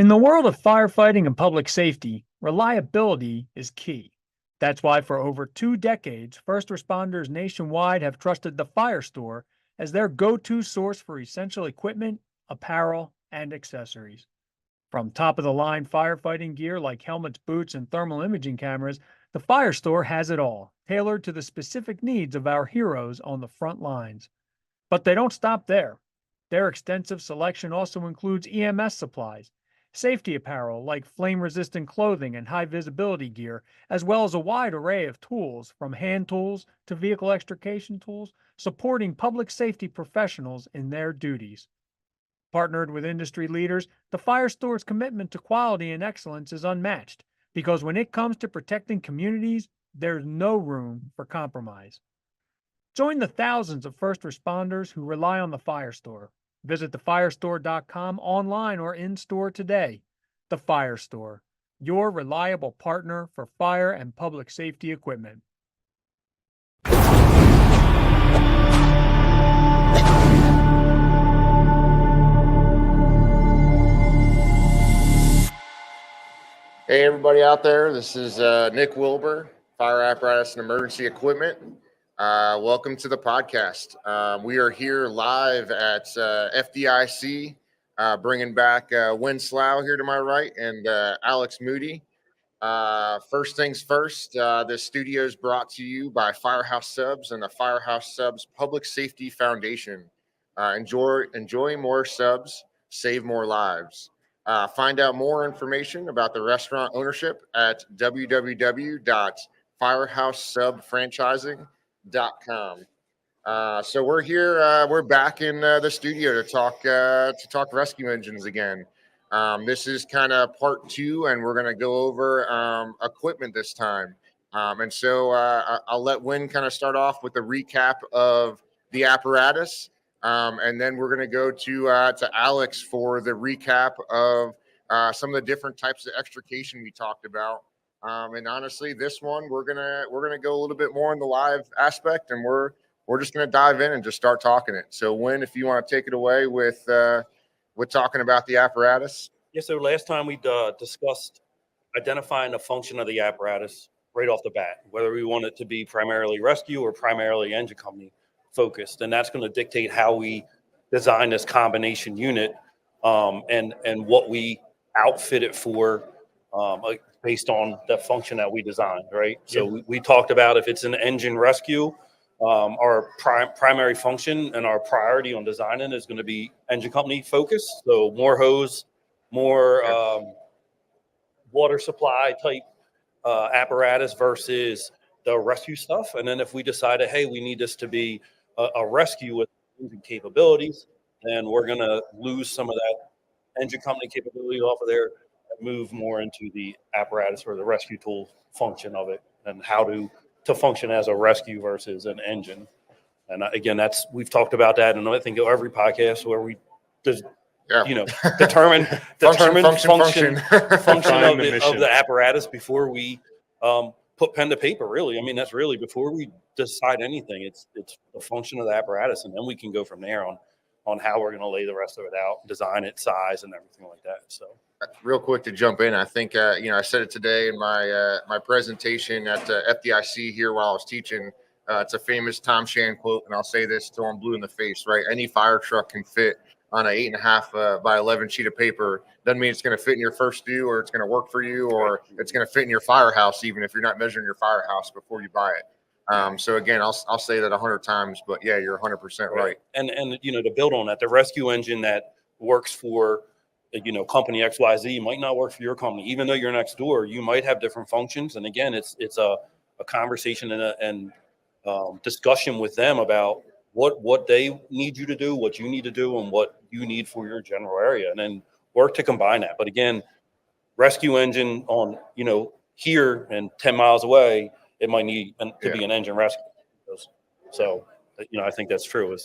In the world of firefighting and public safety, reliability is key. That's why for over 2 decades, first responders nationwide have trusted the Fire Store as their go-to source for essential equipment, apparel, and accessories. From top-of-the-line firefighting gear like helmets, boots, and thermal imaging cameras, the Fire Store has it all, tailored to the specific needs of our heroes on the front lines. But they don't stop there. Their extensive selection also includes EMS supplies, safety apparel like flame-resistant clothing and high-visibility gear, as well as a wide array of tools from hand tools to vehicle extrication tools, supporting public safety professionals in their duties. Partnered with industry leaders, the Fire Store's commitment to quality and excellence is unmatched because when it comes to protecting communities, there's no room for compromise. Join the thousands of first responders who rely on the Fire Store. Visit thefirestore.com online or in-store today. The Fire Store, your reliable partner for fire and public safety equipment. Hey, everybody out there. This is Nick Wilbur, Fire Apparatus and Emergency Equipment. Welcome to the podcast. We are here live at FDIC, bringing back Win Slauch here to my right and Alex Moody. First things first, this studio is brought to you by Firehouse Subs and the Firehouse Subs Public Safety Foundation. Enjoy more subs, save more lives. Find out more information about the restaurant ownership at www.firehousesubfranchising.com. So we're here. We're back in the studio to talk rescue engines again. This is kind of part two, and we're going to go over equipment this time. And so I'll let Win kind of start off with a recap of the apparatus. And then we're going to go to Alex for the recap of some of the different types of extrication we talked about. And honestly, this one we're gonna go a little bit more in the live aspect, and we're just gonna dive in and just start talking it. So, Win, if you want to take it away with talking about the apparatus. Yeah. So last time we discussed identifying the function of the apparatus right off the bat, whether we want it to be primarily rescue or primarily engine company focused, and that's going to dictate how we design this combination unit and what we outfit it for based on the function that we designed, right? So we talked about if it's an engine rescue, our primary function and our priority on designing is going to be engine company focused. So more hose, more water supply type apparatus versus the rescue stuff. And then if we decided, hey, we need this to be a rescue with engine capabilities, then we're going to lose some of that engine company capability off of there and move more into the apparatus or the rescue tool function of it and how to function as a rescue versus an engine. And again, we've talked about that, and I think every podcast where we just determine function of the apparatus before we put pen to paper, really. I mean, that's really before we decide anything, it's the function of the apparatus, and then we can go from there on how we're going to lay the rest of it out, design it, size, and everything like that. So real quick to jump in, I think I said it today in my presentation at FDIC here while I was teaching. It's a famous Tom Shan quote, and I'll say this till I'm blue in the face, right? Any fire truck can fit on an 8.5 by 11 sheet of paper. Doesn't mean it's going to fit in your first due, or it's going to work for you, or it's going to fit in your firehouse, even if you're not measuring your firehouse before you buy it. So again, I'll say that 100 times, but yeah, you're 100% right. And to build on that, the rescue engine that works for company XYZ might not work for your company, even though you're next door. You might have different functions, and again, it's a conversation and discussion with them about what they need you to do, what you need to do, and what you need for your general area, and then work to combine that. But again, rescue engine on here and 10 miles away, it might need to be an engine rescue. So I think that's true.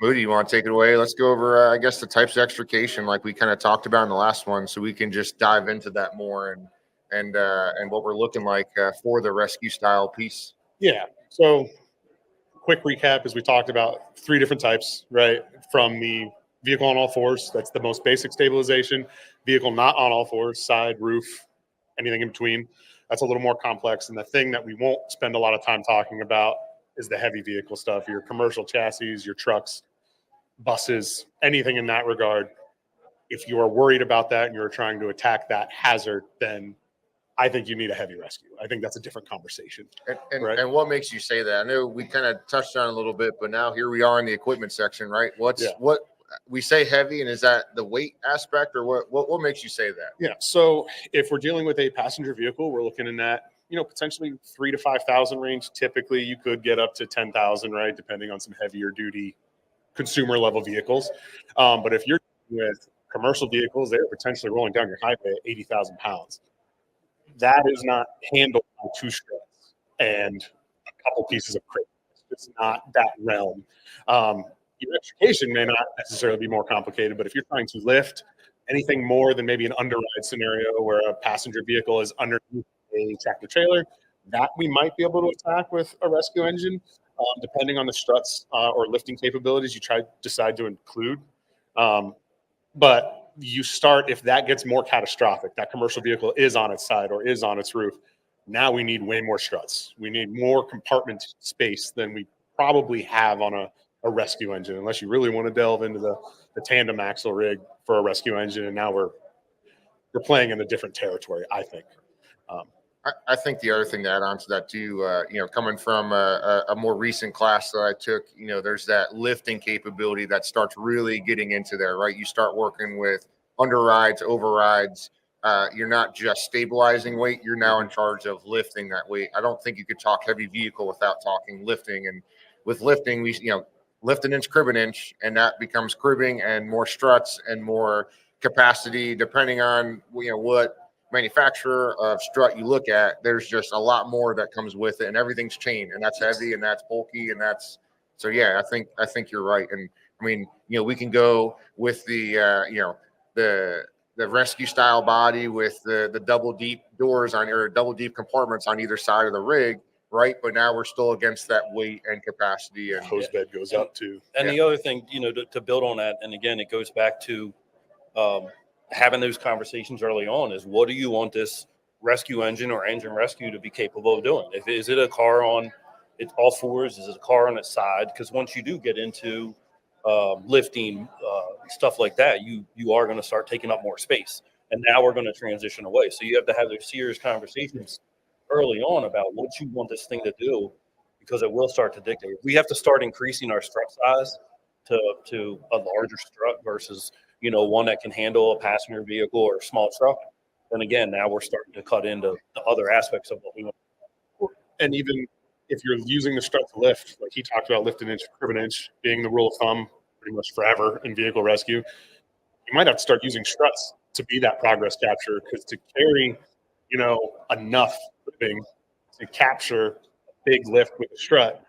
Moody, you want to take it away? Let's go over I guess the types of extrication like we kind of talked about in the last one, so we can just dive into that more and what we're looking like for the rescue style piece. Yeah. So quick recap, as we talked about 3 different types, right? From the vehicle on all fours. That's the most basic stabilization. Vehicle not on all fours, side, roof, anything in between. That's a little more complex. And the thing that we won't spend a lot of time talking about is the heavy vehicle stuff, your commercial chassis, your trucks, buses, anything in that regard. If you are worried about that and you're trying to attack that hazard, then I think you need a heavy rescue. I think that's a different conversation. Right? And what makes you say that? I know we kind of touched on it a little bit, but now here we are in the equipment section, right? What we say heavy, and is that the weight aspect, or what makes you say that? Yeah. So if we're dealing with a passenger vehicle, we're looking in that, potentially 3,000 to 5,000 range. Typically, you could get up to 10,000, right, depending on some heavier duty consumer level vehicles. But if you're with commercial vehicles, they're potentially rolling down your highway at 80,000 pounds. That is not handled by 2 struts and a couple pieces of crate. It's not that realm. Your education may not necessarily be more complicated, but if you're trying to lift anything more than maybe an underride scenario where a passenger vehicle is underneath a tractor trailer, that we might be able to attack with a rescue engine, depending on the struts or lifting capabilities you decide to include. But you start, if that gets more catastrophic, that commercial vehicle is on its side or is on its roof, now we need way more struts. We need more compartment space than we probably have on a rescue engine, unless you really want to delve into the tandem axle rig for a rescue engine. And now we're playing in a different territory, I think. I think the other thing to add on to that too, coming from a more recent class that I took, there's that lifting capability that starts really getting into there, right? You start working with underrides, overrides. You're not just stabilizing weight. You're now in charge of lifting that weight. I don't think you could talk heavy vehicle without talking lifting. And with lifting, we, lift an inch, crib an inch, and that becomes cribbing and more struts and more capacity, depending on, what manufacturer of strut you look at. There's just a lot more that comes with it, and everything's chain, and that's heavy and that's bulky, and that's so. Yeah, I think you're right. And I mean, we can go with the rescue style body with the double deep doors on, or double deep compartments on either side of the rig, right? But now we're still against that weight and capacity, and hose bed goes up too. And the other thing, to build on that, and again, it goes back to having those conversations early on, is what do you want this rescue engine or engine rescue to be capable of doing? Is it a car on its all fours? Is it a car on its side? Because once you do get into lifting, stuff like that, you are going to start taking up more space. And now we're going to transition away. So you have to have those serious conversations early on about what you want this thing to do, because it will start to dictate. We have to start increasing our strut size to a larger strut versus one that can handle a passenger vehicle or a small truck. And again, now we're starting to cut into the other aspects of what we want. And even if you're using the strut to lift, like he talked about, lift an inch, crib an inch being the rule of thumb pretty much forever in vehicle rescue, you might have to start using struts to be that progress capture, because to carry enough living to capture a big lift with a strut,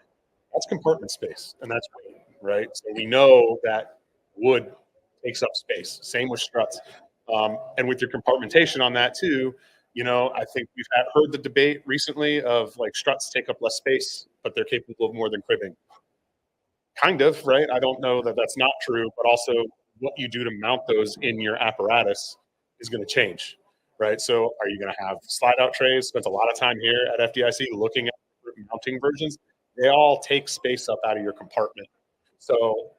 that's compartment space, and that's weight, right? So we know that wood takes up space. Same with struts. And with your compartmentation on that too, I think we've heard the debate recently of like struts take up less space, but they're capable of more than cribbing. Kind of, right? I don't know that that's not true, but also what you do to mount those in your apparatus is going to change, right? So are you going to have slide out trays? Spent a lot of time here at FDIC looking at mounting versions. They all take space up out of your compartment. So,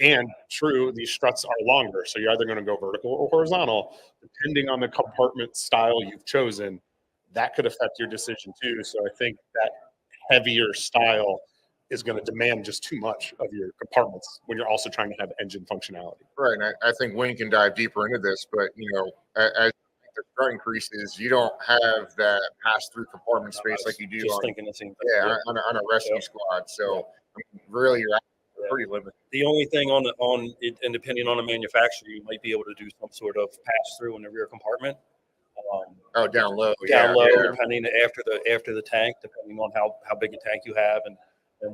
and true, these struts are longer. So you're either going to go vertical or horizontal, depending on the compartment style you've chosen. That could affect your decision too. So I think that heavier style is going to demand just too much of your compartments when you're also trying to have engine functionality. Right. And I think Wayne can dive deeper into this, but as the strut increases, you don't have that pass-through compartment space like you do on a rescue squad. So really, you're pretty limited. The only thing on it, and depending on the manufacturer, you might be able to do some sort of pass-through in the rear compartment. Down low, depending after the tank, depending on how big a tank you have and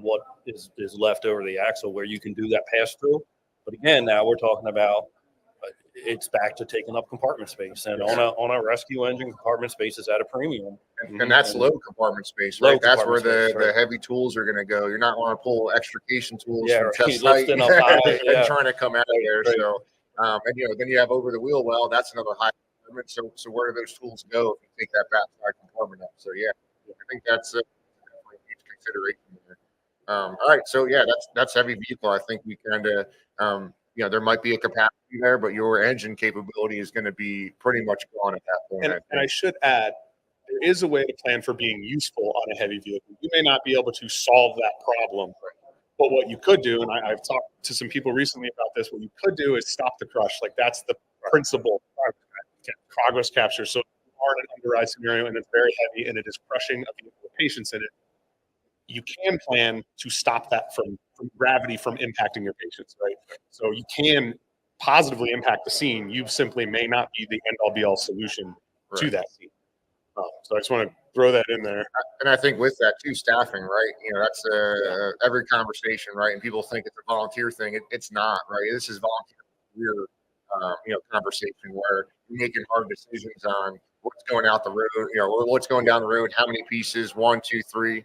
what is left over the axle, where you can do that pass through. But again, now we're talking about it's back to taking up compartment space. And on a rescue engine, compartment space is at a premium. And that's low compartment space, Low right? That's where compartment space, the right. heavy tools are going to go. You're not going to pull extrication tools Yeah, from right. chest height Lifting up high, and yeah. trying to come out of there. Right. So, and then you have over the wheel well. That's another high compartment. So where do those tools go if you take that backside compartment up? So yeah, I think that's definitely a huge consideration there. All right, so yeah, that's heavy vehicle. I think we kind of there might be a capacity there, but your engine capability is going to be pretty much gone at that point. And I should add, there is a way to plan for being useful on a heavy vehicle. You may not be able to solve that problem, but what you could do, and I've talked to some people recently about this, what you could do is stop the crush. Like that's the principle progress capture. So if you are in an underride scenario and it's very heavy and it is crushing a vehicle with patients in it, you can plan to stop that from gravity from impacting your patients, right? So you can positively impact the scene. You simply may not be the end-all be-all solution to that scene. So I just want to throw that in there. And I think with that too, staffing, right? That's every conversation, right? And people think it's a volunteer thing. It's not, right? This is volunteer career, conversation where you're making hard decisions on what's going out the road, what's going down the road, how many pieces, 1, 2, 3.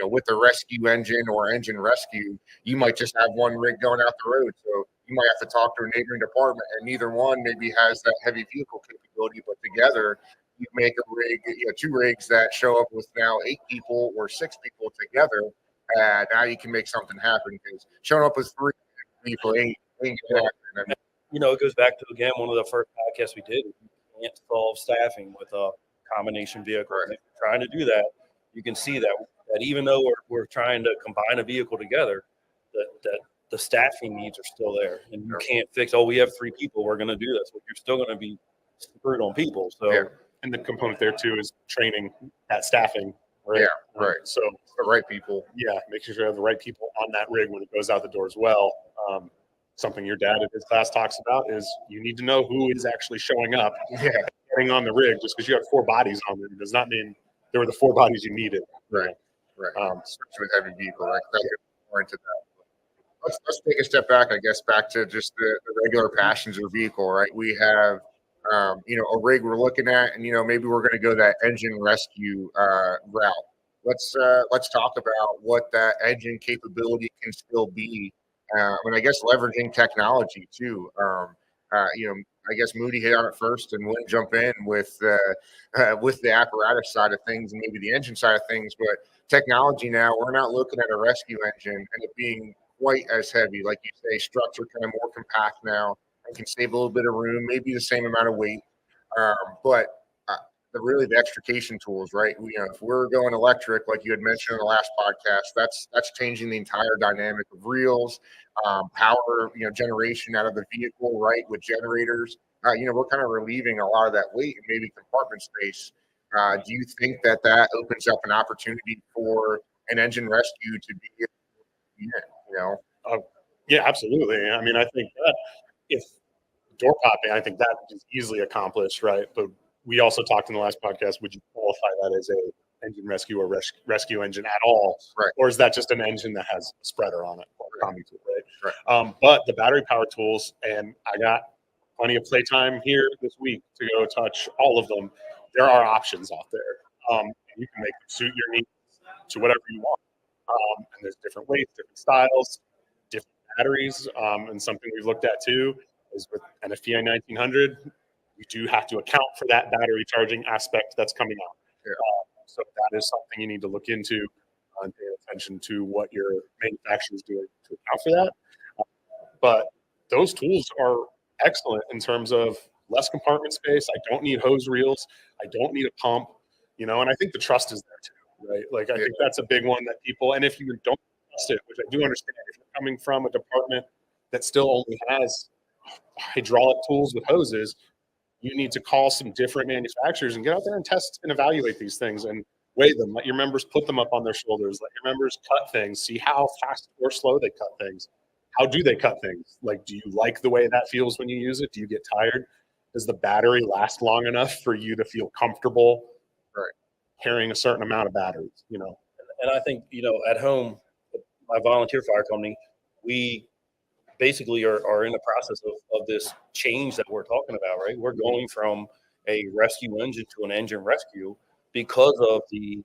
With the rescue engine or engine rescue, you might just have one rig going out the road. So you might have to talk to a neighboring department, and neither one maybe has that heavy vehicle capability, but together you make a rig, 2 rigs that show up with now 8 people or 6 people together. Now you can make something happen, because showing up with 3 people ain't gonna happen. It goes back to, again, one of the first podcasts we did. You can't solve staffing with a combination vehicle. Right. And if you're trying to do that, you can see that even though we're trying to combine a vehicle together, that the staffing needs are still there, and you can't fix. We have 3 people, we're going to do this, but you're still going to be screwed on people. So, and the component there too is training that staffing. Right? Yeah, right. So the right people. Yeah, making sure you have the right people on that rig when it goes out the door as well. Something your dad in his class talks about is you need to know who is actually showing up, getting on the rig. Just because you have 4 bodies on it does not mean there were the 4 bodies you needed. Right. Especially with heavy vehicle, right? That gets more into that. Let's take a step back, I guess, back to just the regular passenger vehicle, right? We have, a rig we're looking at, and maybe we're going to go that engine rescue route. Let's talk about what that engine capability can still be, and I guess leveraging technology too. I guess Moody hit on it first, and we'll jump in with the apparatus side of things and maybe the engine side of things. But technology now, we're not looking at a rescue engine and it being quite as heavy, like you say. Struts are kind of more compact now and can save a little bit of room, maybe the same amount of weight. But the extrication tools, right? If we're going electric, like you had mentioned in the last podcast, that's changing the entire dynamic of reels, power, generation out of the vehicle, right? With generators, we're kind of relieving a lot of that weight and maybe compartment space. Do you think that opens up an opportunity for an engine rescue to be, Yeah, absolutely. I mean, I think that if door popping, I think that is easily accomplished, right? But we also talked in the last podcast, would you qualify that as a engine rescue or rescue engine at all? Right. Or is that just an engine that has a spreader on it? Right. But the battery power tools, and I got plenty of playtime here this week to go touch all of them. There are options out there. You can make them suit your needs to whatever you want. And there's different weights, different styles, different batteries. And something we've looked at too is with an FDIC 1900, you do have to account for that battery charging aspect that's coming out. So that is something you need to look into and pay attention to what your manufacturer is doing to account for that. But those tools are excellent in terms of less compartment space. I don't need hose reels. I don't need a pump, and I think the trust is there too, right? Like, I think that's a big one that people, and if you don't trust it, which I do understand, if you're coming from a department that still only has hydraulic tools with hoses, you need to call some different manufacturers and get out there and test and evaluate these things and weigh them. Let your members put them up on their shoulders. Let your members cut things. See how fast or slow they cut things. How do they cut things? Like, do you like the way that feels when you use it? Do you get tired? Does the battery last long enough for you to feel comfortable carrying a certain amount of batteries? And I think, at home, my volunteer fire company, we basically are in the process of this change that we're talking about, right? We're going from a rescue engine to an engine rescue because of the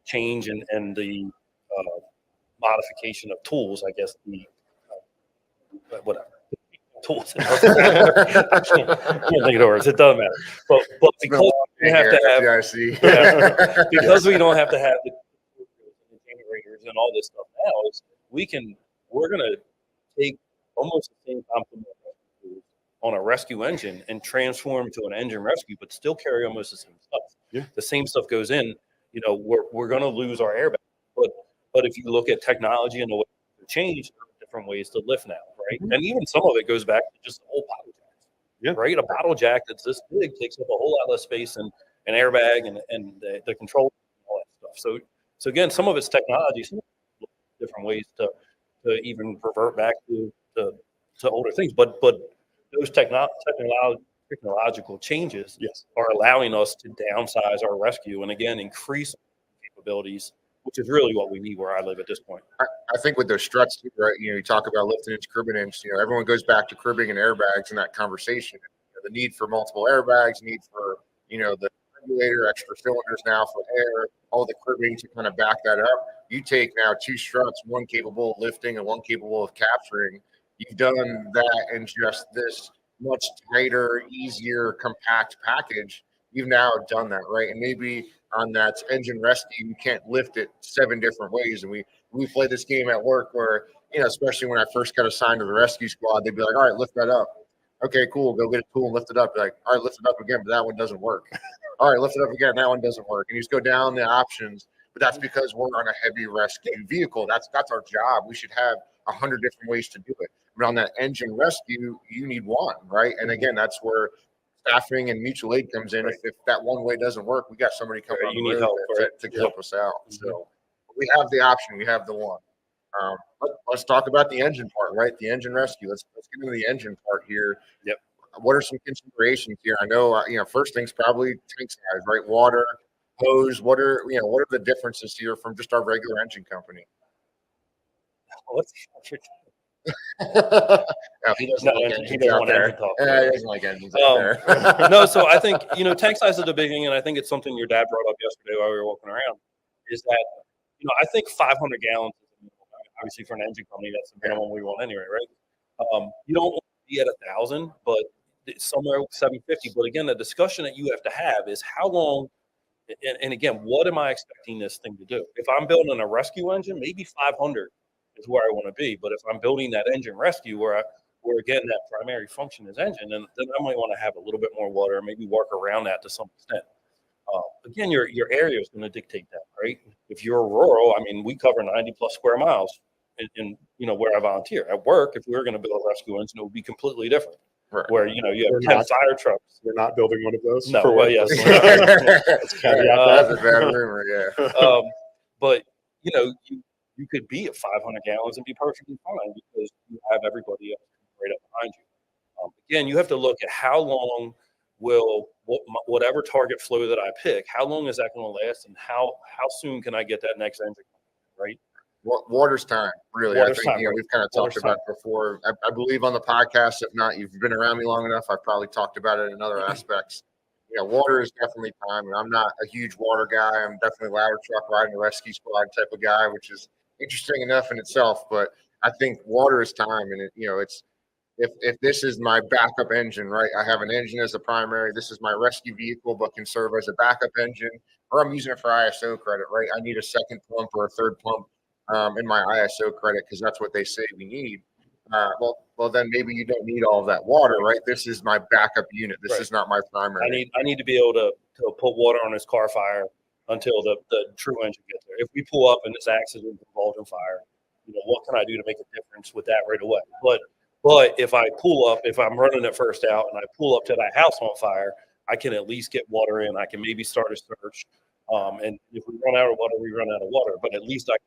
change and the modification of tools, I guess, whatever. Tools. I can't think of the words. It doesn't matter. But because we have to have FDIC. because we don't have to have the generators and all this stuff now, we're gonna take almost the same complement on a rescue engine and transform to an engine rescue, but still carry almost the same stuff. Yeah. The same stuff goes in. We're gonna lose our airbag, but if you look at technology and the way to change, there are different ways to lift now, right? And even some of it goes back to just the whole bottle jack. Right? A bottle jack that's this big takes up a whole lot less space and an airbag and the control and all that stuff. So again, some of it's technology, some of it's different ways to even revert back to older things. But those technological changes are allowing us to downsize our rescue and again increase capabilities, which is really what we need where I live at this point. I think with those struts, right? You talk about lifting inch, cribbing inch. Everyone goes back to cribbing and airbags in that conversation. The need for multiple airbags, need for the regulator, extra cylinders now for air, all the cribbing to kind of back that up. You take now 2 struts, one capable of lifting and one capable of capturing. You've done that in just this much tighter, easier, compact package. You've now done that, right? And maybe on that engine rescue, you can't lift it 7 different ways. And we play this game at work where, especially when I first got assigned to the rescue squad, they'd be like, all right, lift that up. Okay, cool. Go get a tool and lift it up. Be like, all right, lift it up again, but that one doesn't work. All right, lift it up again. That one doesn't work. And you just go down the options. But that's because we're on a heavy rescue vehicle. That's our job. We should have 100 different ways to do it. But on that engine rescue, you need one, right? And again, that's where staffing and mutual aid comes in. If that one way doesn't work, we got somebody coming on the road to help us out. So we have the option. We have the one. Let's talk about the engine part, right? The engine rescue. Let's get into the engine part here. Yep. What are some considerations here? I know, first thing's probably tank size, right? Water, hose. What are the differences here from just our regular engine company? No, he doesn't like engines out there. He doesn't like engines out there. No, so I think, tank size is the big thing, and I think it's something your dad brought up yesterday while we were walking around, is that, I think 500 gallons is the minimum. Obviously, for an engine company, that's the minimum we want anyway, right? You don't want to be at 1,000, but somewhere 750. But again, the discussion that you have to have is how long, and again, what am I expecting this thing to do? If I'm building a rescue engine, maybe 500 is where I want to be. But if I'm building that engine rescue where again, that primary function is engine, then I might want to have a little bit more water, maybe work around that to some extent. Again, your area is going to dictate that, right? If you're rural, we cover 90 plus square miles in where I volunteer. At work, if we were going to build a rescue engine, it would be completely different. Right. Where you have 10 fire trucks. We're not building one of those. No, well, yes. That's a bad rumor, yeah. But you could be at 500 gallons and be perfectly fine because you have everybody else right up behind you. Again, you have to look at how long will whatever target flow that I pick, how long is that going to last, and how soon can I get that next engine, right? Water's time, really. I think we've kind of talked about it before. I believe on the podcast. If not, you've been around me long enough. I've probably talked about it in other aspects. Water is definitely time, and I'm not a huge water guy. I'm definitely ladder truck riding a rescue squad type of guy, which is interesting enough in itself. But I think water is time, and it's if this is my backup engine, right? I have an engine as a primary. This is my rescue vehicle, but can serve as a backup engine, or I'm using it for ISO credit, right? I need a second pump or a third pump in my ISO credit because that's what they say we need. Well, then maybe you don't need all of that water, right? This is my backup unit. This is not my primary. I need to be able to put water on this car fire until the true engine gets there. If we pull up and this accident involves in fire, what can I do to make a difference with that right away? But if I pull up, if I'm running it first out and I pull up to that house on fire, I can at least get water in. I can maybe start a search. And if we run out of water, we run out of water. But at least I can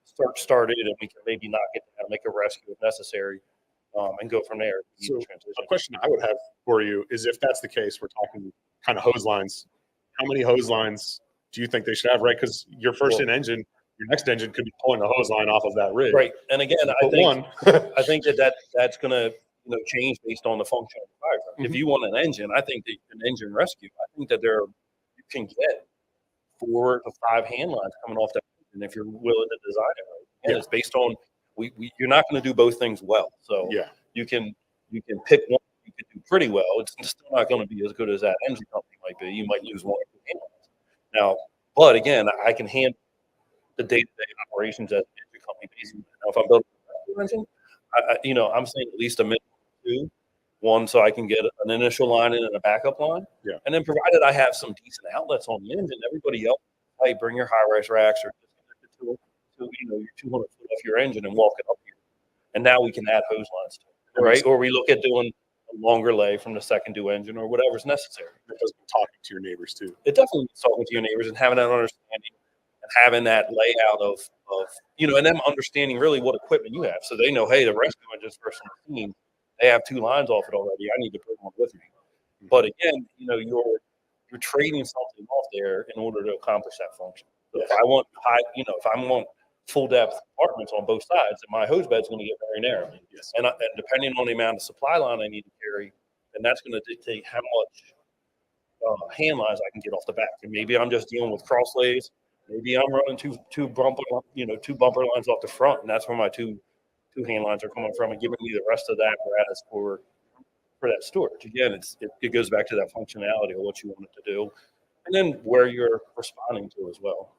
search started, and we can maybe knock it down, make a rescue if necessary, and go from there. So a question I would have for you is, if that's the case, we're talking kind of hose lines. How many hose lines do you think they should have, right? Because your first in engine, Your next engine could be pulling a hose line off of that rig. Right. And again, I Put think one. I think that's going to change based on the function of the fire truck. If you want an engine, I think that an engine rescue. I think that you can get 4 to 5 hand lines coming off that engine if you're willing to design it right. And Yeah. it's based on you're not going to do both things well. So Yeah. you can pick one you can do pretty well. It's still not going to be as good as that engine company might be. You might lose 1 or 2 hand lines. Now, but again, I can handle the day-to-day operations as an engine company. Now, if I'm building a engine, I'm saying at least a minimum of 2. One, so I can get an initial line in and a backup line. Yeah. And then provided I have some decent outlets on the engine, everybody else, hey, bring your high-rise racks or disconnect it to your 200 foot off your engine and walk it up here. And now we can add hose lines to it, right? Or we look at doing a longer lay from the second due engine or whatever's necessary. It does talking to your neighbors too. It definitely means talking to your neighbors and having that understanding and having that layout of and them understanding really what equipment you have. So they know, hey, the rescue engine's first on the scene. They have 2 lines off it already. I need to bring one with me. But again, you're trading something off there in order to accomplish that function. So if I want full depth compartments on both sides, then my hose bed's going to get very narrow. Yes. And depending on the amount of supply line I need to carry, then that's going to dictate how much hand lines I can get off the back. And maybe I'm just dealing with cross lays. Maybe I'm running two bumper lines off the front, and that's where my two hand lines are coming from, and giving me the rest of the apparatus for that storage. Again, it goes back to that functionality of what you want it to do, and then where you're responding to as well.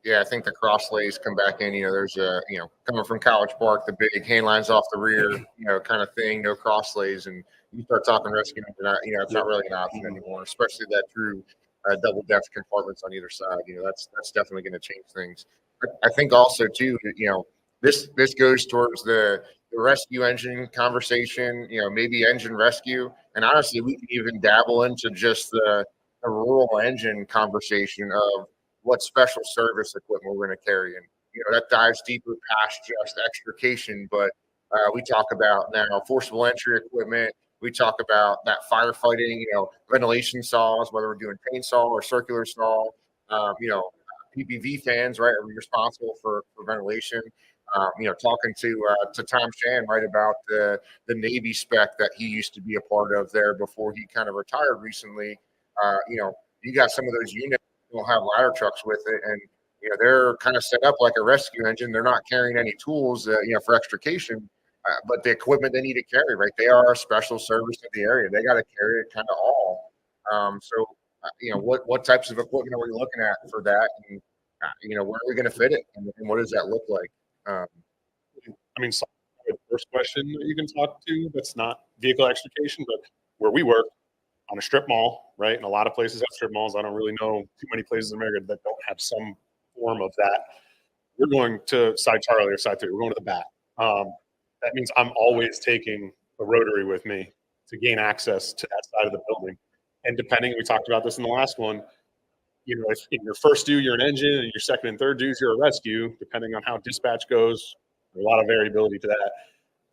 Yeah, I think the cross lays come back in. There's coming from College Park, the big hand lines off the rear, kind of thing. No cross lays, and you start talking rescue, it's not really an option anymore, especially that true double depth compartments on either side. That's definitely going to change things. I think also too, this goes towards the rescue engine conversation. Maybe engine rescue, and honestly, we can even dabble into just the rural engine conversation of what special service equipment we're going to carry. And, that dives deeper past just extrication, but we talk about now forcible entry equipment. We talk about that firefighting, ventilation saws, whether we're doing chainsaw or circular saw, PPV fans, right, are responsible for ventilation. Talking to Tom Shan, right, about the Navy spec that he used to be a part of there before he kind of retired recently. You got some of those units will have ladder trucks with it, and they're kind of set up like a rescue engine. They're not carrying any tools, for extrication, but the equipment they need to carry, right? They are a special service in the area. They got to carry it kind of all. What types of equipment are we looking at for that? And where are we going to fit it, and what does that look like? First question that you can talk to that's not vehicle extrication, but where we work on a strip mall, right? And a lot of places have strip malls. I don't really know too many places in America that don't have some form of that. We're going to side Charlie or side 3. We're going to the bat. That means I'm always taking a rotary with me to gain access to that side of the building. And depending, we talked about this in the last one, if in your first due, you're an engine, and your second and third dues, you're a rescue, depending on how dispatch goes, there's a lot of variability to that.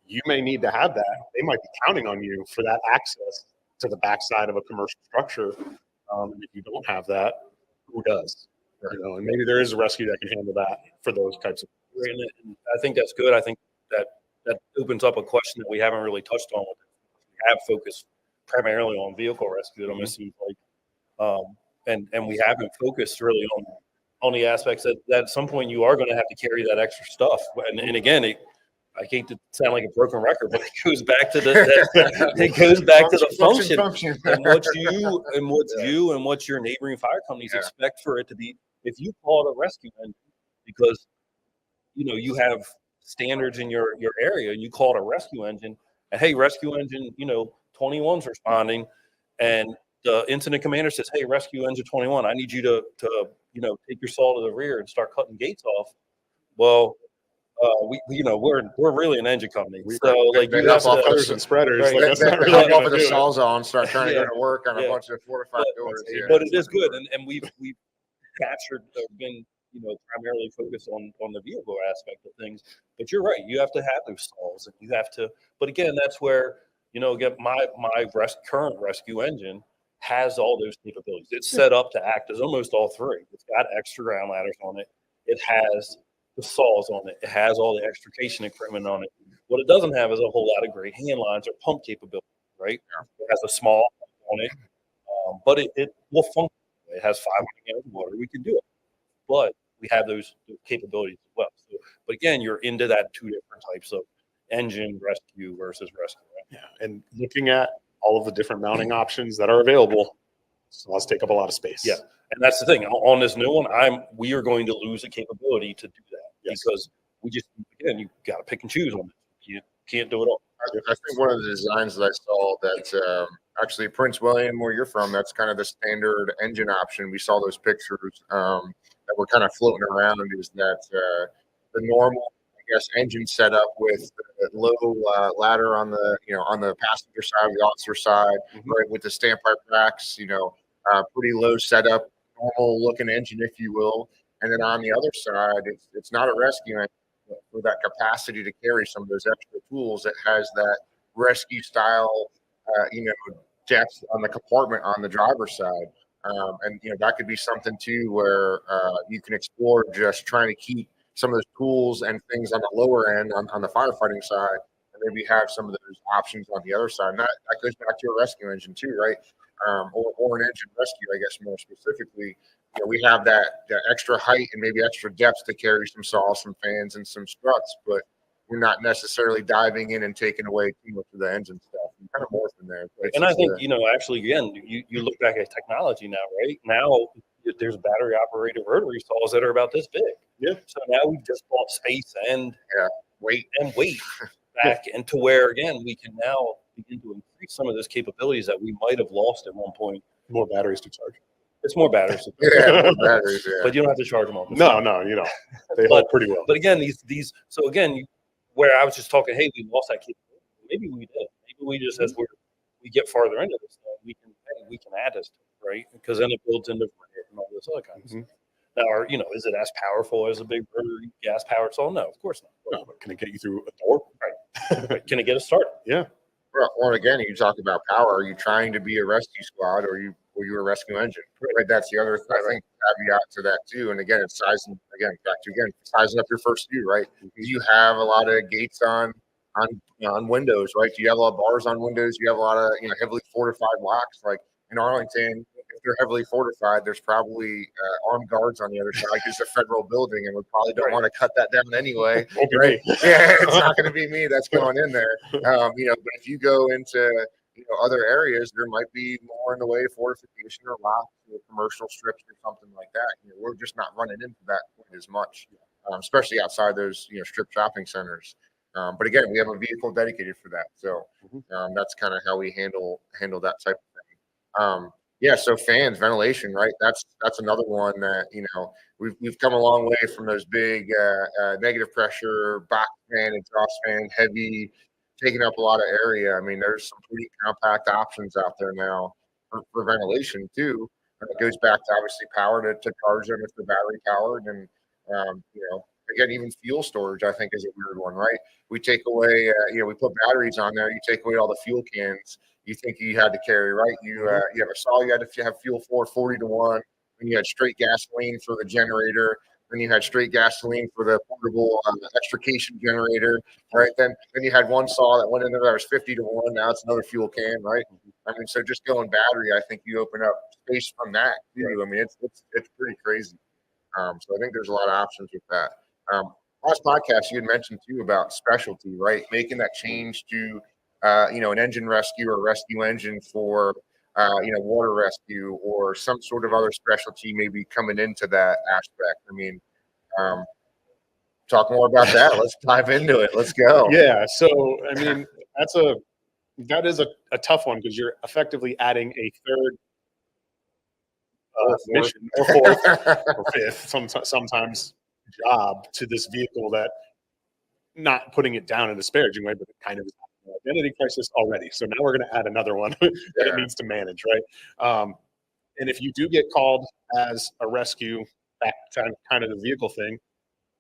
You may need to have that. They might be counting on you for that access to the backside of a commercial structure. If you don't have that, who does? And maybe there is a rescue that can handle that for those types of things. And I think that's good. I think that opens up a question that we haven't really touched on. We have focused primarily on vehicle rescue. It almost seems like, and we haven't focused really on the aspects that at some point you are going to have to carry that extra stuff. And again, I hate to sound like a broken record, but it goes back to the function and what your neighboring fire companies expect for it to be. If you call it a rescue engine because you have standards in your area and you call it a rescue engine, and hey, rescue engine 21's responding, and the incident commander says, hey, rescue engine 21, I need you to take your saw to the rear and start cutting gates off. Well, we're really an engine company. So like you have cutters and spreaders. Right. Like, that's not really off with the sawzall and start trying to go to work on a bunch of fortified doors. But it is good, and we've captured been primarily focused on the vehicle aspect of things. But you're right, you have to have those saws, and you have to. But again, that's where again my current rescue engine has all those capabilities. It's set up to act as almost all 3. It's got extra ground ladders on it. It has the saws on it. It has all the extrication equipment on it. What it doesn't have is a whole lot of great hand lines or pump capability, right? It has a small pump on it, but it will function. It has 500 gallons of water. We can do it, but we have those capabilities as well. So, but again, you're into that two different types of engine rescue versus rescue. Right? Yeah, and looking at all of the different mounting options that are available, so let's take up a lot of space. Yeah, and that's the thing. On this new one, we are going to lose the capability to do that because we just, again, you got to pick and choose on it. You can't do it all. I think one of the designs that I saw that actually Prince William, where you're from, that's kind of the standard engine option. We saw those pictures that were kind of floating around. Is that the normal, I guess, engine setup with the low ladder on the on the passenger side, the officer side, right, with the standpipe racks, pretty low setup, normal looking engine, if you will. And then on the other side, it's not a rescue engine, but for that capacity to carry some of those extra tools. It has that rescue style, depth on the compartment on the driver's side. And that could be something too where you can explore just trying to keep some of those tools and things on the lower end on the firefighting side, and maybe have some of those options on the other side. And that goes back to a rescue engine too, right? Or an engine rescue, I guess, more specifically. We have that extra height and maybe extra depth to carry some saws, some fans, and some struts, but we're not necessarily diving in and taking away too much of the engine stuff. We're kind of morphing there. And I think, actually, again, you look back at technology now, right? Now there's battery operated rotary saws that are about this big. Yeah. So now we've just bought space and weight back into where, again, we can now begin to increase some of those capabilities that we might have lost at one point. More batteries to charge. It's more batteries. More batteries, But you don't have to charge them all. No, you don't. They hold pretty well. But again, these. So again, where I was just talking, hey, we lost that capability. Maybe we did. Maybe we just, as we get farther into this, we can add this, right? Because then it builds into and all this other kind of stuff. Now, is it as powerful as a big rotary gas powered saw? No, of course not. No, but can it get you through a door? Right. Can it get us started? Yeah. Well, again, you talk about power. Are you trying to be a rescue squad, or you a rescue engine? Right. That's the other I think caveat to that too. And again, it's sizing up your first view, right? You have a lot of gates on windows, right? You have a lot of bars on windows. You have a lot of heavily fortified locks. Like in Arlington, if they're heavily fortified, there's probably armed guards on the other side because it's a federal building, and we probably don't want to cut that down anyway. Right? Yeah, it's not going to be me that's going in there. But if you go into other areas, there might be more in the way of fortification or locks or commercial strips or something like that. We're just not running into that quite as much, especially outside those strip shopping centers. But again, we have a vehicle dedicated for that, so that's kind of how we handle that type of thing. So fans, ventilation, right? That's another one that we've come a long way from those big negative pressure box fan, exhaust fan, heavy, taking up a lot of area. I mean, there's some pretty compact options out there now for ventilation too. And it goes back to obviously power to charge them if they're battery powered, and again, even fuel storage I think is a weird one, right? We take away, we put batteries on there. You take away all the fuel cans you think you had to carry, right? You have a saw you had to have fuel for 40 to 1. Then you had straight gasoline for the generator. Then you had straight gasoline for the portable extrication generator, right? Then you had one saw that went in there that was 50 to 1. Now it's another fuel can, right? I mean, so just going battery, I think you open up space from that too. I mean, it's pretty crazy. So I think there's a lot of options with that. Last podcast you had mentioned too about specialty, right? Making that change to an engine rescue or rescue engine for water rescue or some sort of other specialty maybe coming into that aspect. I mean, talk more about that. Let's dive into it. Let's go. Yeah. So, I mean, that is a tough one because you're effectively adding a third mission or fourth or fifth, sometimes job to this vehicle that, not putting it down in a disparaging way, but it kind of is an identity crisis already. So now we're going to add another one that it needs to manage, right? And if you do get called as a rescue, back to kind of the vehicle thing,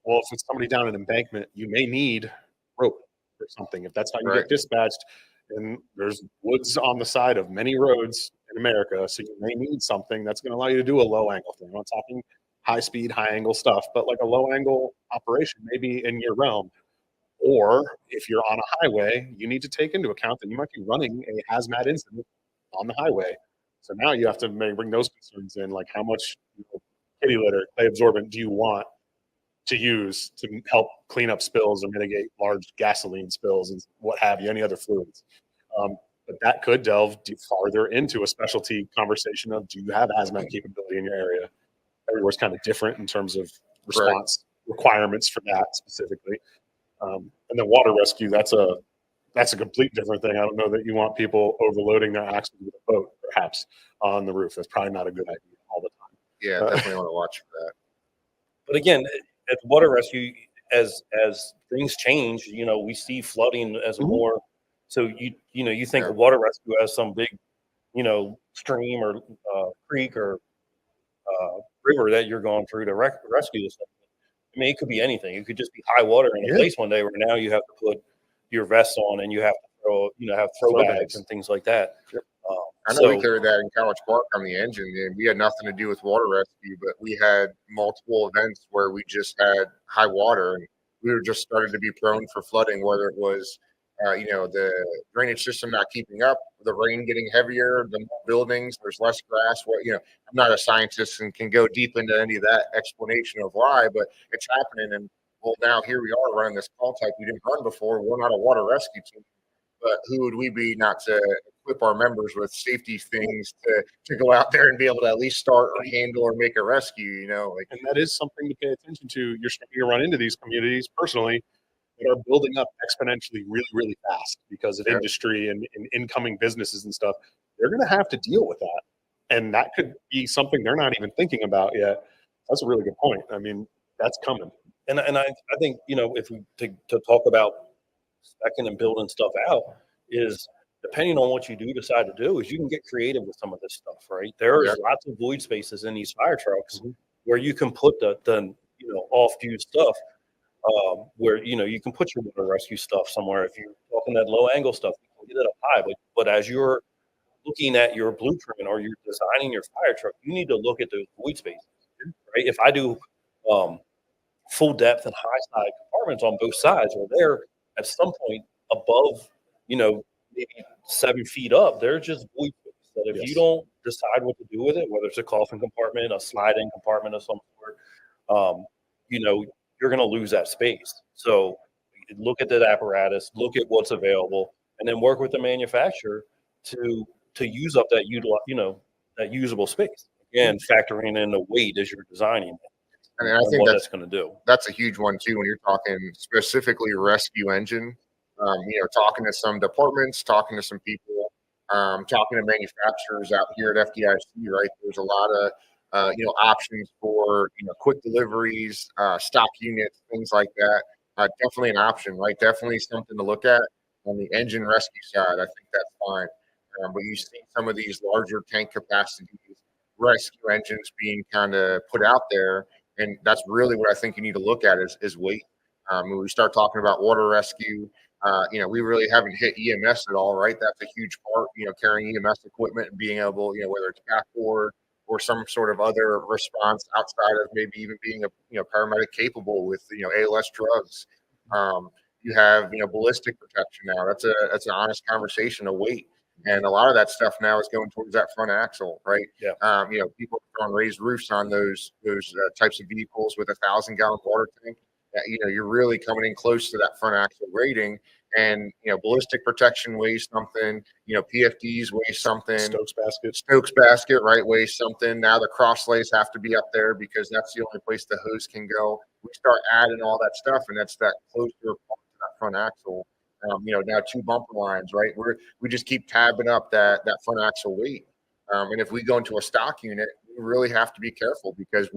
well, if it's somebody down an embankment, you may need rope or something. If that's how you get dispatched, and there's woods on the side of many roads in America, so you may need something that's going to allow you to do a low angle thing. I'm not talking high speed, high angle stuff, but like a low angle operation maybe in your realm. Or if you're on a highway, you need to take into account that you might be running a hazmat incident on the highway. So now you have to maybe bring those concerns in, like how much kitty litter, clay absorbent do you want to use to help clean up spills or mitigate large gasoline spills and what have you, any other fluids. But that could delve farther into a specialty conversation of, do you have hazmat capability in your area? Everywhere's kind of different in terms of response requirements for that specifically. And then water rescue, that's a complete different thing. I don't know that you want people overloading their axles with a boat, perhaps, on the roof. That's probably not a good idea all the time. Yeah, definitely want to watch for that. But again, at water rescue, as things change, we see flooding as a more. So you think of water rescue as some big, stream or creek or river that you're going through to rescue this thing. I mean, it could be anything. It could just be high water in a place one day where now you have to put your vests on and you have to throw bags and things like that. Sure. I know we carried that in College Park on the engine, and we had nothing to do with water rescue, but we had multiple events where we just had high water and we were just starting to be prone for flooding, whether it was, the drainage system not keeping up, the rain getting heavier, the buildings, there's less grass. I'm not a scientist and can go deep into any of that explanation of why, but it's happening. And well, now here we are running this call type we didn't run before. We're not a water rescue team, but who would we be not to equip our members with safety things to go out there and be able to at least start or handle or make a rescue, And that is something to pay attention to. You're starting to run into these communities personally that are building up exponentially really, really fast because of industry and incoming businesses and stuff. They're going to have to deal with that. And that could be something they're not even thinking about yet. That's a really good point. I mean, that's coming. And I think, if we to talk about spec'ing and building stuff out, is depending on what you decide to do, is you can get creative with some of this stuff, right? There's lots of void spaces in these fire trucks where you can put the off-use stuff, where you can put your water rescue stuff somewhere. If you're talking that low angle stuff, you can get it up high. But as you're looking at your blueprint or you're designing your fire truck, you need to look at those void spaces, right? If I do full depth and high side compartments on both sides, or they're at some point above, maybe 7 feet up, they're just void space that if you don't decide what to do with it, whether it's a coffin compartment, a slide-in compartment of some sort, you're going to lose that space. So look at that apparatus, look at what's available, and then work with the manufacturer to use up that that usable space. Again, factoring in the weight as you're designing it. And I think that's going to do. That's a huge one too when you're talking specifically rescue engine. Talking to some departments, talking to some people, talking to manufacturers out here at FDIC. Right, there's a lot of options for quick deliveries, stock units, things like that. Definitely an option, right? Definitely something to look at on the engine rescue side. I think that's fine. But you see some of these larger tank capacity rescue engines being kind of put out there. And that's really what I think you need to look at is weight. When we start talking about water rescue, we really haven't hit EMS at all, right? That's a huge part, carrying EMS equipment and being able, whether it's backboard or some sort of other response outside of maybe even being a paramedic capable with, ALS drugs. You have, ballistic protection now. That's an honest conversation of weight. And a lot of that stuff now is going towards that front axle, right? Yeah. People are throwing raised roofs on those types of vehicles with 1,000-gallon water tank. You're really coming in close to that front axle rating. And, ballistic protection weighs something, PFDs weigh something. Stokes basket, right, weighs something. Now the cross lays have to be up there because that's the only place the hose can go. We start adding all that stuff, and that's that closer part to that front axle. Now 2 bumper lines, right? We just keep tabbing up that front axle weight. And if we go into a stock unit, we really have to be careful because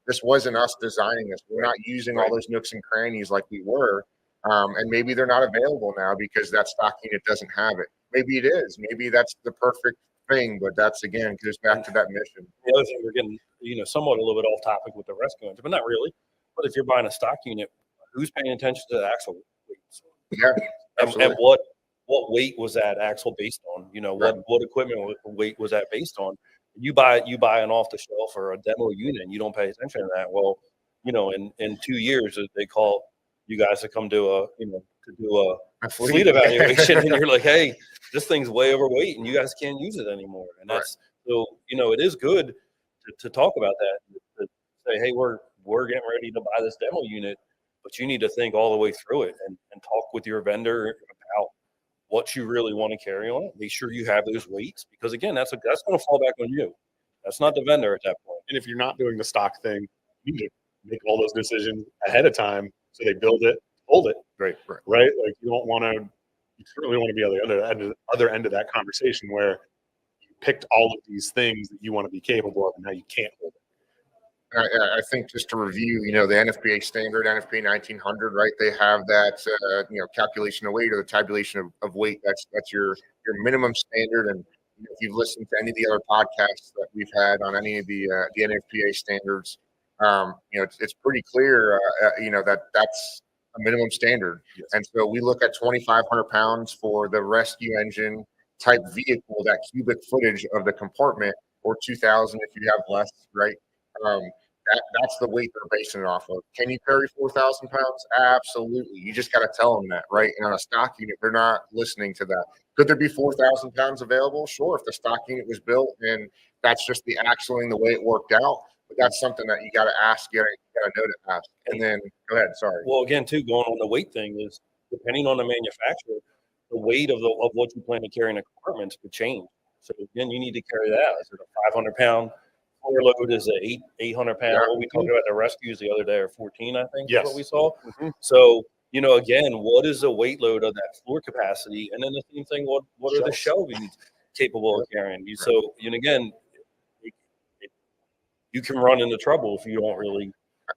this wasn't us designing this. We're not using all those nooks and crannies like we were. And maybe they're not available now because that stock unit doesn't have it. Maybe it is. Maybe that's the perfect thing, but that's, again, goes back to that mission. The other thing, we're getting, somewhat a little bit off topic with the rescue engine, but not really. But if you're buying a stock unit, who's paying attention to the axle weights? Yeah, absolutely. And what weight was that axle based on? What equipment weight was that based on? You buy an off the shelf or a demo unit, and you don't pay attention to that. Well, in 2 years, they call you guys to come do a fleet evaluation, and you're like, hey, this thing's way overweight, and you guys can't use it anymore. And that's so it is good to talk about that. To say, hey, we're getting ready to buy this demo unit, but you need to think all the way through it and talk with your vendor about what you really want to carry on. Make sure you have those weights, because again, that's going to fall back on you. That's not the vendor at that point. And if you're not doing the stock thing, you need to make all those decisions ahead of time so they build it, hold it. Right. Like you don't want to. You certainly want to be on the other end of that conversation where you picked all of these things that you want to be capable of, and now you can't hold it. I think just to review, the NFPA standard, NFPA 1900, right? They have that, calculation of weight or the tabulation of weight. That's your minimum standard. And if you've listened to any of the other podcasts that we've had on any of the NFPA standards, it's pretty clear, that that's a minimum standard. Yes. And so we look at 2,500 pounds for the rescue engine type vehicle, that cubic footage of the compartment, or 2,000 if you have less, right? That's the weight they're basing it off of. Can you carry 4,000 pounds? Absolutely. You just got to tell them that, right? And on a stock unit, they're not listening to that. Could there be 4,000 pounds available? Sure, if the stock unit was built and that's just the axling, the way it worked out. But that's something that you got to ask. You got to know to ask. And then, go ahead. Sorry. Well, again, too, going on the weight thing is depending on the manufacturer, the weight of what you plan to carry in the compartments could change. So again, you need to carry that. Is it a 500-pound? Floor load is a 800 pound. What we talked about the rescues the other day are 14, I think. Yes. Is what we saw. Mm-hmm. So, again, what is the weight load of that floor capacity? And then the same thing, what are the shelvings capable of carrying? Right. So, and again, you can run into trouble if you don't really,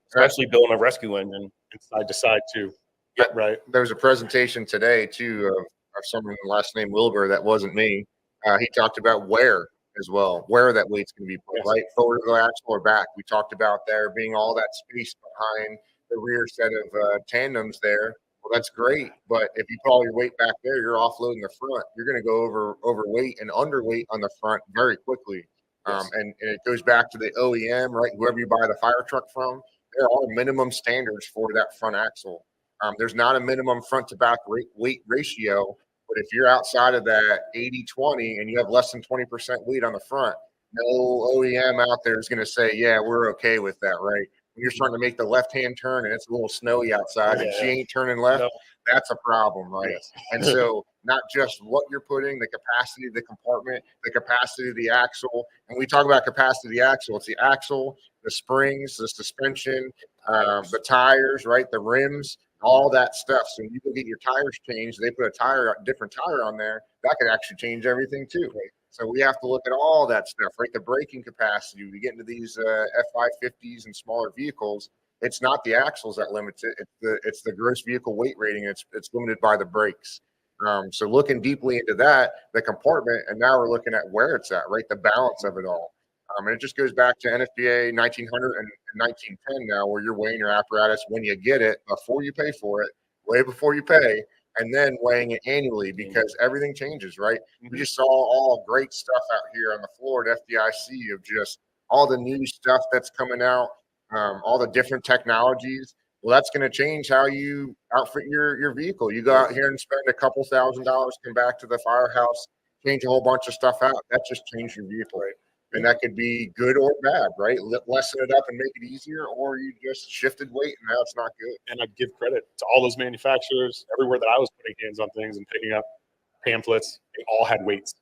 especially building a rescue engine. And side to side too. Yep. Right. There was a presentation today too of someone last name Wilbur. That wasn't me. He talked about where as well, where that weight's going to be put, right? Forward of the axle or back. We talked about there being all that space behind the rear set of tandems there. Well, that's great, but if you put all your weight back there, you're offloading the front. You're going to go overweight and underweight on the front very quickly. And it goes back to the OEM, right? Whoever you buy the fire truck from, there are minimum standards for that front axle. There's not a minimum front to back weight ratio. But if you're outside of that 80-20 and you have less than 20% weight on the front, no OEM out there is going to say, yeah, we're okay with that, right? When you're starting to make the left-hand turn and it's a little snowy outside and she ain't turning left, that's a problem, right? Yes. And so not just what you're putting, the capacity of the compartment, the capacity of the axle. And we talk about capacity of the axle. It's the axle, the springs, the suspension, the tires, right? The rims. All that stuff. So you can get your tires changed. They put a different tire on there. That could actually change everything too. Right? So we have to look at all that stuff, right? The braking capacity. We get into these F550s and smaller vehicles. It's not the axles that limits it. It's the gross vehicle weight rating. It's limited by the brakes. So looking deeply into that, the compartment, and now we're looking at where it's at, right? The balance of it all. And it just goes back to NFPA 1900 and 1910 now, where you're weighing your apparatus when you get it, before you pay for it, way before you pay, and then weighing it annually, because everything changes, right? We just saw all great stuff out here on the floor at FDIC of just all the new stuff that's coming out, all the different technologies. Well, that's going to change how you outfit your vehicle. You go out here and spend a couple $1,000, come back to the firehouse, change a whole bunch of stuff out. That just changed your vehicle, right? And that could be good or bad, right? Lessen it up and make it easier, or you just shifted weight and now it's not good. And I'd give credit to all those manufacturers. Everywhere that I was putting hands on things and picking up pamphlets, they all had weights.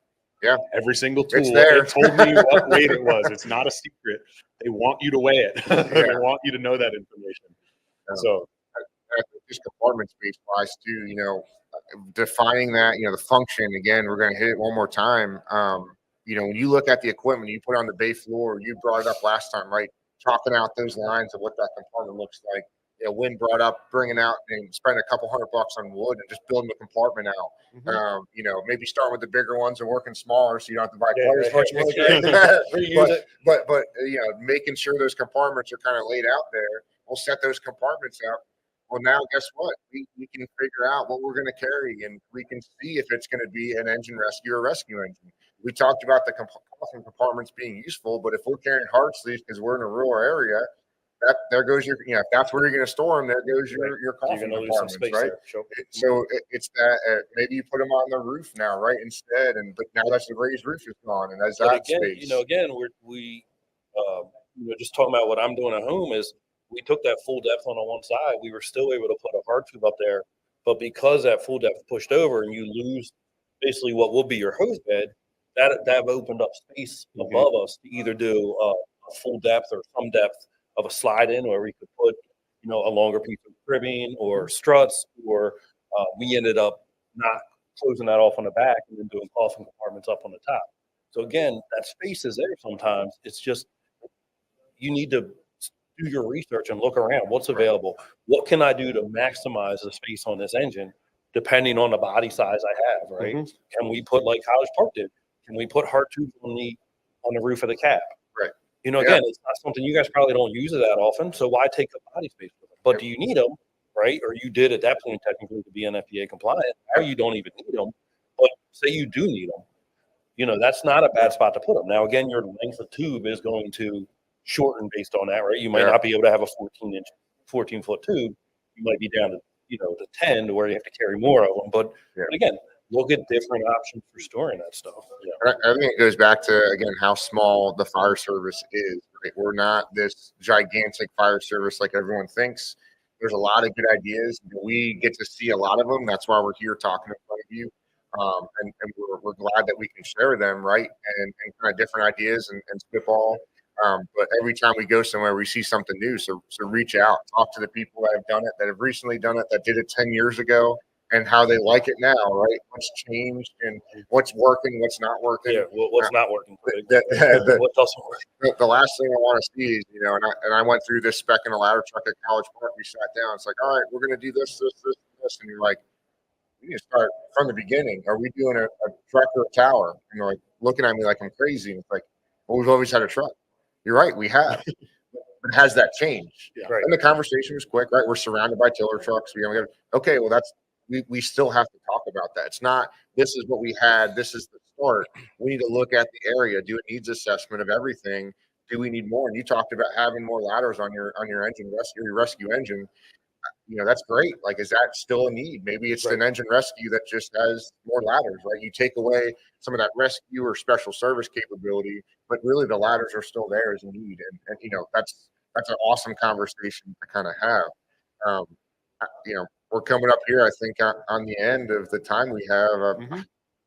Yeah. Every single tool. It's there. It told me what weight it was. It's not a secret. They want you to weigh it. They want you to know that information. So I think just compartment space wise too, defining that, the function, again, we're going to hit it one more time. When you look at the equipment you put on the bay floor, you brought it up last time, right? Chalking out those lines of what that compartment looks like. Wynn brought up bringing out and spending a couple $100 on wood and just building the compartment out. Mm-hmm. Maybe start with the bigger ones and working smaller so you don't have to buy quite as much wood. But making sure those compartments are kind of laid out there. We'll set those compartments out. Well, now guess what? We can figure out what we're going to carry, and we can see if it's going to be an engine rescue or rescue engine. we talked about the coffin compartments being useful, but if we're carrying hard sleeves because we're in a rural area, there goes your, if that's where you're going to store them, there goes your coffin compartments, right? Sure. It's that maybe you put them on the roof now, right? Instead, but now that's the raised roof is gone, and that's that space. Again, we just talking about what I'm doing at home is we took that full depth on one side. We were still able to put a hard tube up there, but because that full depth pushed over and you lose basically what will be your hose bed, that opened up space above us to either do a full depth or some depth of a slide in, where we could put a longer piece of cribbing or struts, or we ended up not closing that off on the back and then doing coffin compartments up on the top. So again, that space is there sometimes. It's just you need to do your research and look around. What's available? What can I do to maximize the space on this engine, depending on the body size I have, right? Can we put, like College Park did, can we put hard tubes on the roof of the cab? Right. Again, it's not something you guys probably don't use it that often, so why take up body space with them? But do you need them, right? Or you did at that point technically to be NFPA compliant, or you don't even need them. But say you do need them, that's not a bad spot to put them. Now, again, your length of tube is going to shorten based on that, right? You might not be able to have a 14-foot tube. You might be down to, to 10, to where you have to carry more of them. But again, look at different options for storing that stuff. I think it goes back to, again, how small the fire service is. Right? We're not this gigantic fire service like everyone thinks. There's a lot of good ideas. We get to see a lot of them. That's why we're here talking in front of you. And we're glad that we can share them, right? And kind of different ideas and spitball. But every time we go somewhere, we see something new. So reach out, talk to the people that have done it, that have recently done it, that did it 10 years ago, and how they like it now, right? What's changed and what's working, what's not working. Yeah, what's not working. What doesn't work. The last thing I want to see is, and I went through this spec in a ladder truck at College Park. We sat down. It's like, all right, we're going to do this. And you're like, we need to start from the beginning. Are we doing a truck or a tower? And they're like looking at me like I'm crazy. And it's like, well, we've always had a truck. You're right, we have. But has that changed? Yeah, right. And the conversation was quick, right? We're surrounded by tiller trucks. Okay, well, we still have to talk about that. It's not, this is what we had, this is the start. We need to look at the area, do a needs assessment of everything. Do we need more? And you talked about having more ladders on your engine your rescue engine. That's great. Like, is that still a need? Maybe it's an engine rescue that just has more ladders, right? You take away some of that rescue or special service capability, but really the ladders are still there as a need. And that's an awesome conversation to kind of have. We're coming up here, I think, on the end of the time we have.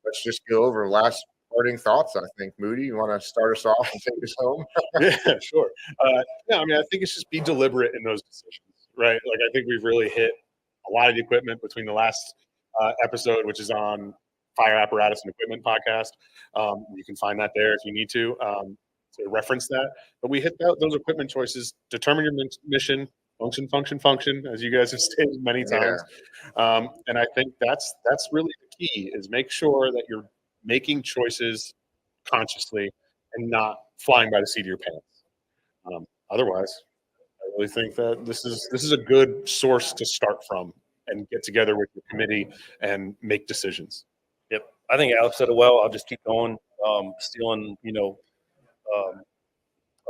Let's just go over last parting thoughts. I think, Moody, you want to start us off and take us home? Yeah, sure. I think it's just be deliberate in those decisions. Right. Like, I think we've really hit a lot of the equipment between the last episode, which is on Fire Apparatus and Equipment podcast. You can find that there if you need to reference that. But we hit those equipment choices, determine your mission, function, as you guys have stated many times. And I think that's really the key, is make sure that you're making choices consciously and not flying by the seat of your pants. Otherwise, I really think that this is a good source to start from and get together with your committee and make decisions. Yep. I think Alex said it well. I'll just keep going, stealing,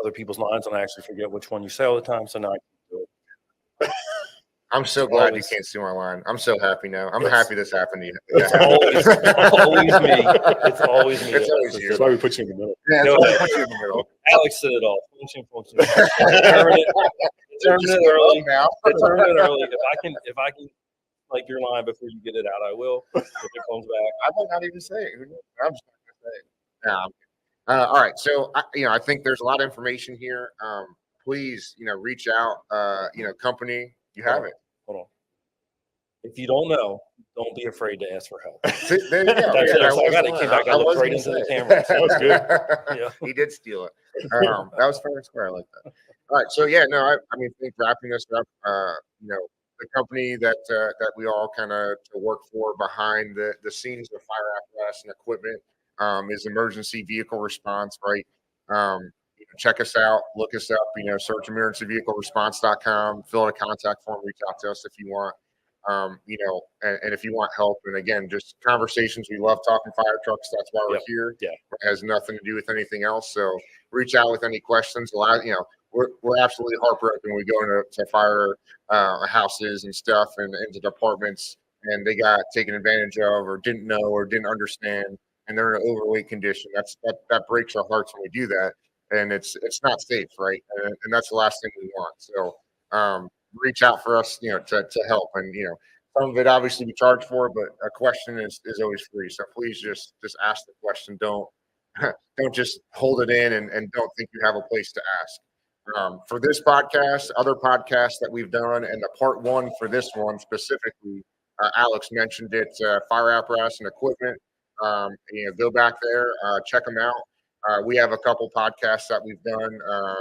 other people's lines, and I actually forget which one you say all the time. So now I can do it. I'm so glad you can't see my line. I'm so happy now. I'm happy this happened to you. It's always me. It's always me. It's always you. That's why we put you in the middle. Yeah, that's why we put you in the middle. Alex said it all. Function. Turn it early now. Turn it early. If I can like your line before you get it out, I will. If it comes back, I might not even say it. I'm just not gonna say it. All right. So I think there's a lot of information here. Please, reach out. Company, you have it. Hold on. If you don't know, don't be afraid to ask for help. There you go. I got it. Came back. I looked right into the camera. That was good. Yeah. He did steal it. That was fair and square. I like that. All right. So I think wrapping this up, the company that we all kind of work for behind the scenes of fire apparatus and equipment is Emergency Vehicle Response, right? Check us out, look us up, search emergencyvehicleresponse.com, fill out a contact form, reach out to us if you want. And if you want help, and again, just conversations. We love talking fire trucks. That's why we're Yep. here. Yeah. It has nothing to do with anything else. So reach out with any questions. We're absolutely heartbroken when we go into fire houses and stuff and into departments, and they got taken advantage of or didn't know or didn't understand, and they're in an overweight condition. That breaks our hearts when we do that, and it's not safe, right? And that's the last thing we want. So reach out for us, to help. And some of it obviously we charge for, but a question is always free. So please just ask the question. Don't don't just hold it in and don't think you have a place to ask. For this podcast, other podcasts that we've done, and the part one for this one specifically, Alex mentioned it, fire apparatus and equipment. Go back there, check them out. We have a couple podcasts that we've done,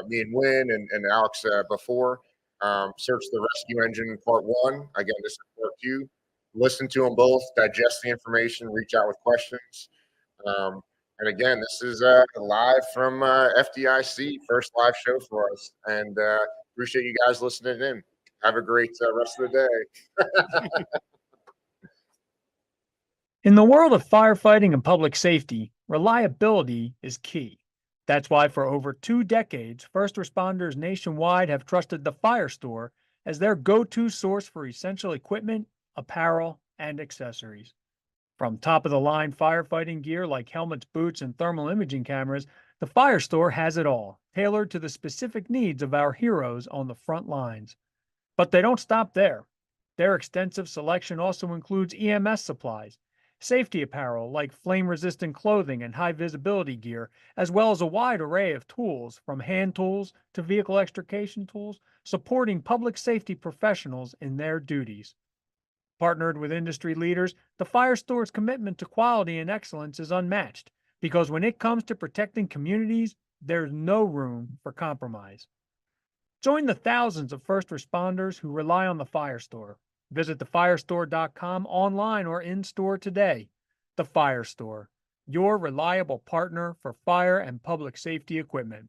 me and Win and Alex before. Search the rescue engine part one. Again, this is part two. Listen to them both, digest the information, reach out with questions. And again, this is live from FDIC, first live show for us. And appreciate you guys listening in. Have a great rest of the day. In the world of firefighting and public safety, reliability is key. That's why for over 2 decades, first responders nationwide have trusted the Fire Store as their go-to source for essential equipment, apparel, and accessories. From top-of-the-line firefighting gear like helmets, boots, and thermal imaging cameras, the Fire Store has it all, tailored to the specific needs of our heroes on the front lines. But they don't stop there. Their extensive selection also includes EMS supplies, safety apparel like flame-resistant clothing and high-visibility gear, as well as a wide array of tools, from hand tools to vehicle extrication tools, supporting public safety professionals in their duties. Partnered with industry leaders, the Fire Store's commitment to quality and excellence is unmatched, because when it comes to protecting communities, there's no room for compromise. Join the thousands of first responders who rely on the Fire Store. Visit thefirestore.com online or in-store today. The Fire Store, your reliable partner for fire and public safety equipment.